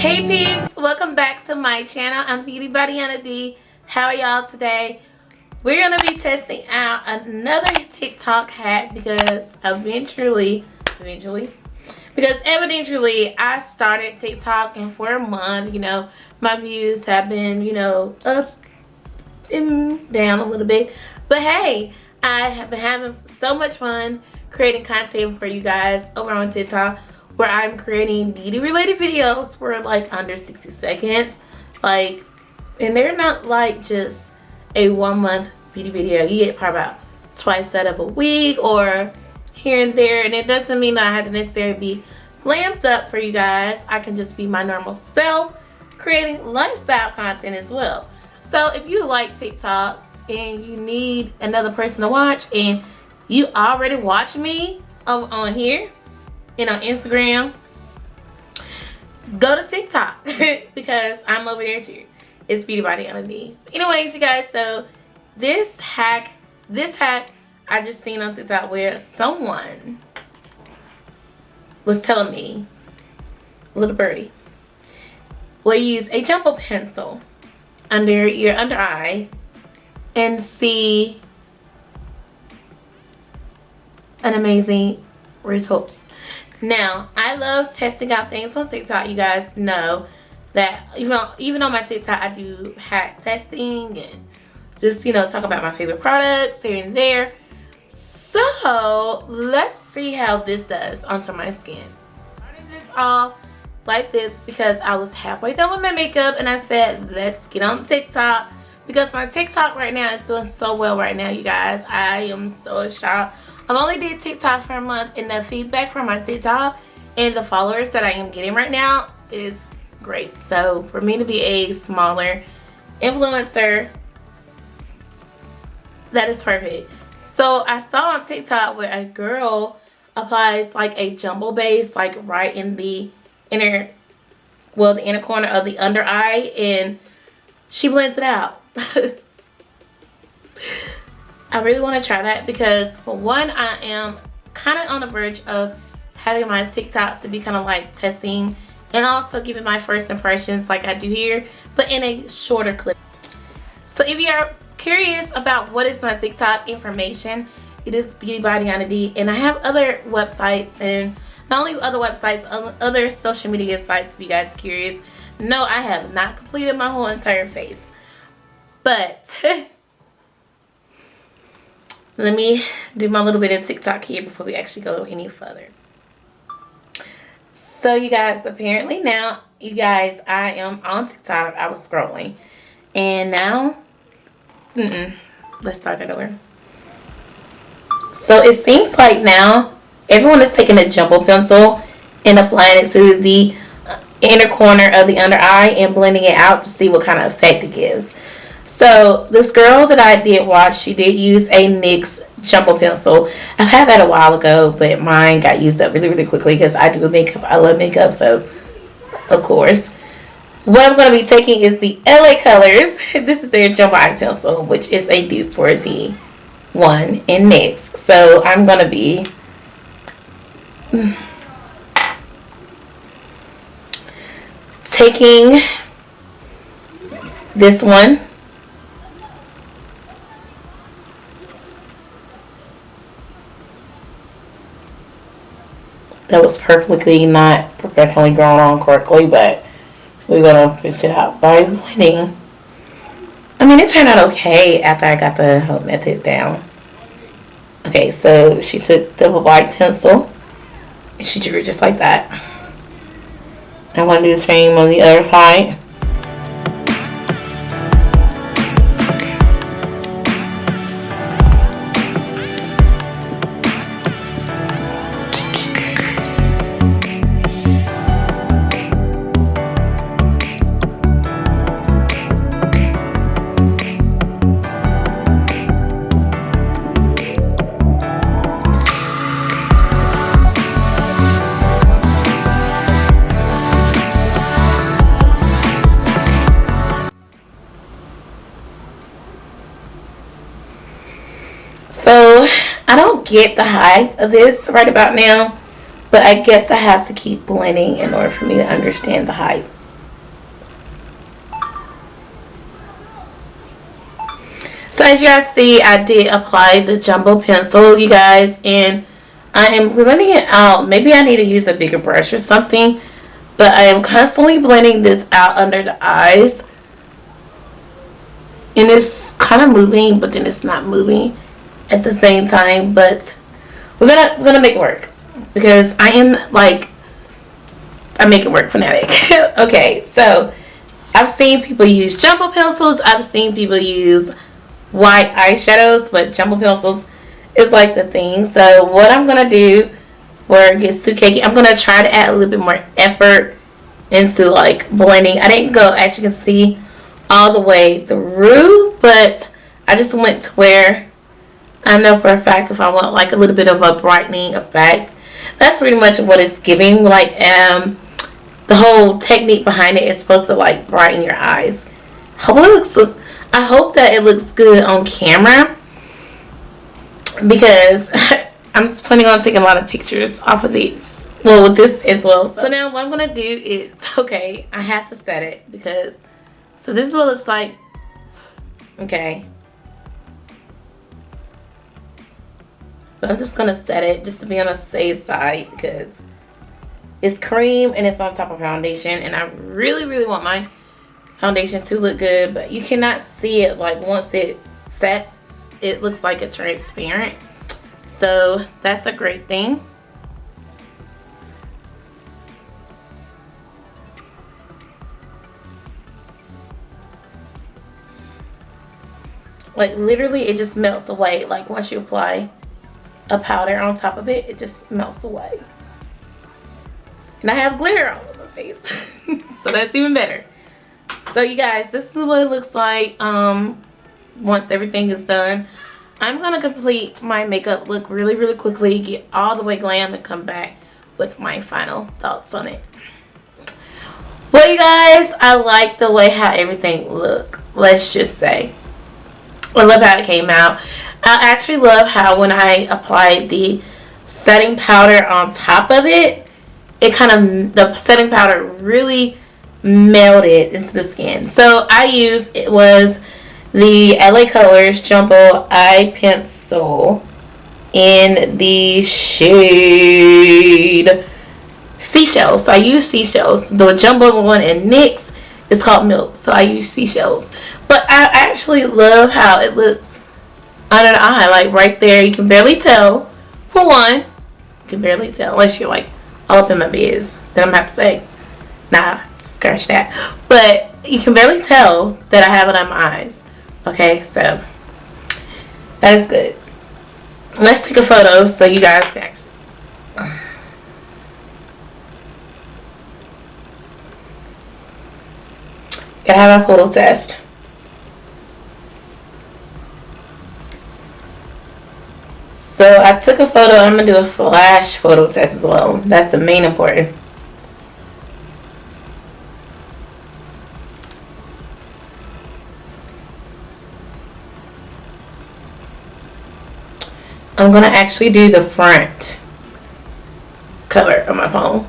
Hey peeps, welcome back to my channel. I'm Beauty by Deanna D. How are y'all today? We're gonna be testing out another TikTok hack because eventually I started TikTok, and for a month, my views have been, up and down a little bit. But hey, I have been having so much fun creating content for you guys over on TikTok, where I'm creating beauty related videos for like under 60 seconds. And they're not like just a 1 month beauty video. You get probably about twice out of a week or here and there. And it doesn't mean that I have to necessarily be glamped up for you guys. I can just be my normal self, creating lifestyle content as well. So if you like TikTok and you need another person to watch, and you already watch me on here and on Instagram, go to TikTok because I'm over there too. It's Beauty by Deanna D. Anyways, you guys, so this hack I just seen on TikTok where someone was telling me, little birdie, will use a jumbo pencil under your under eye and see an amazing results. Now, I love testing out things on TikTok. You guys know that even on my TikTok, I do hack testing and just, talk about my favorite products here and there. So, let's see how this does onto my skin. I started this all like this because I was halfway done with my makeup and I said, let's get on TikTok because my TikTok right now is doing so well right now, you guys. I am so shocked. I've only did TikTok for a month, and the feedback from my TikTok and the followers that I am getting right now is great. So for me to be a smaller influencer, that is perfect. So I saw on TikTok where a girl applies like a jumbo base, like right in the inner corner of the under eye, and she blends it out. I really want to try that because, for one, I am kind of on the verge of having my TikTok to be kind of like testing and also giving my first impressions like I do here, but in a shorter clip. So if you're curious about what is my TikTok information, it is Beauty by Deanna D, and I have other websites, and not only other websites, other social media sites if you guys are curious. No, I have not completed my whole entire face, but let me do my little bit of TikTok here before we actually go any further. So you guys, apparently now, I am on TikTok. I was scrolling. And now, let's start that over. So it seems like now, everyone is taking a jumbo pencil and applying it to the inner corner of the under eye and blending it out to see what kind of effect it gives. So this girl that I did watch, she did use a NYX jumbo pencil. I've had that a while ago, but mine got used up really, really quickly because I do makeup. I love makeup, so of course. What I'm going to be taking is the LA Colors. This is their jumbo eye pencil, which is a dupe for the one in NYX. So I'm going to be taking this one. That was perfectly not professionally drawn on correctly, but we're gonna fix it out by blending. I mean, it turned out okay after I got the whole method down. Okay, so she took the white pencil and she drew it just like that. I want to do the same on the other side. So I don't get the height of this right about now, but I guess I have to keep blending in order for me to understand the height. So as you guys see, I did apply the jumbo pencil, you guys, and I am blending it out. Maybe I need to use a bigger brush or something, but I am constantly blending this out under the eyes, and it's kind of moving, but then it's not moving at the same time. But we're gonna make it work, because I am like a make it work fanatic. Okay, so I've seen people use jumbo pencils. I've seen people use white eyeshadows, but jumbo pencils is like the thing. So what I'm gonna do where it gets too cakey, I'm gonna try to add a little bit more effort into like blending. I didn't go, as you can see, all the way through, but I just went to where I know for a fact if I want like a little bit of a brightening effect, that's pretty much what it's giving. Like the whole technique behind it is supposed to like brighten your eyes. I hope that it looks good on camera, because I'm just planning on taking a lot of pictures off of these. Well, with this as well. So now what I'm going to do is, okay, I have to set it, because, so this is what it looks like. Okay. But I'm just going to set it just to be on the safe side, because it's cream and it's on top of foundation, and I really, really want my foundation to look good, but you cannot see it. Like once it sets, it looks like a transparent, so that's a great thing. Like literally it just melts away. Like once you apply a powder on top of it, it just melts away. And I have glitter all over my face. So that's even better. So you guys, this is what it looks like once everything is done. I'm gonna complete my makeup look really, really quickly, get all the way glam, and come back with my final thoughts on it. Well, you guys, I like the way how everything looked. Let's just say, I love how it came out. I actually love how when I applied the setting powder on top of it, it kind of, the setting powder really melted into the skin. So I used, it was the LA Colors Jumbo Eye Pencil in the shade Seashells. So I use Seashells. The jumbo one in NYX is called Milk, so I use Seashells. But I actually love how it looks under the eye, like right there. You can barely tell. For one, you can barely tell unless you're like all up in my biz. Then I'm gonna have to say, nah, scratch that. But you can barely tell that I have it on my eyes. Okay, so that is good. Let's take a photo so you guys can actually. Gotta have a photo test. So I took a photo. I'm gonna do a flash photo test as well. That's the main important. I'm gonna actually do the front cover of my phone.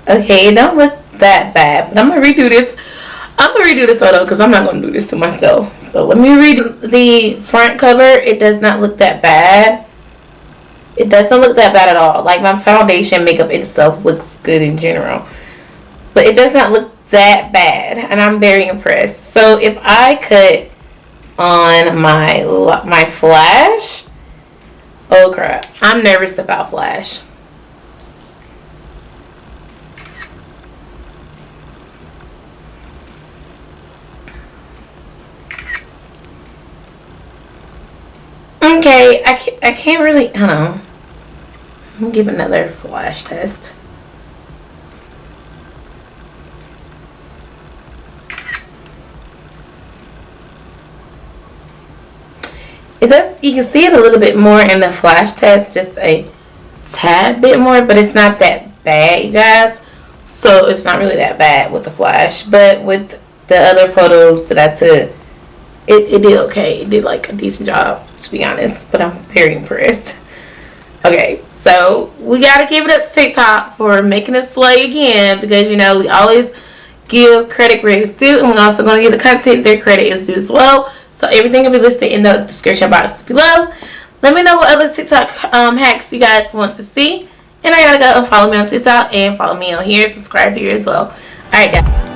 Okay, it don't look that bad, but I'm gonna redo this. I'm gonna redo this photo because I'm not gonna do this to myself. So let me read the front cover. It does not look that bad. It doesn't look that bad at all. Like my foundation makeup itself looks good in general, but it does not look that bad, and I'm very impressed. So if I cut on my flash, oh crap, I'm nervous about flash. Okay, I can't really, I don't know. I'm gonna give another flash test. It does, you can see it a little bit more in the flash test, just a tad bit more, but it's not that bad, you guys. So it's not really that bad with the flash, but with the other photos that I took, it did okay. It did like a decent job, to be honest, but I'm very impressed. Okay, so So we gotta give it up to TikTok for making it slay again, because you know we always give credit where it's due, and we're also gonna give the content their credit is due as well. So everything will be listed in the description box below. Let me know what other TikTok hacks you guys want to see. And I gotta go follow me on TikTok and follow me on here. Subscribe here as well. Alright guys.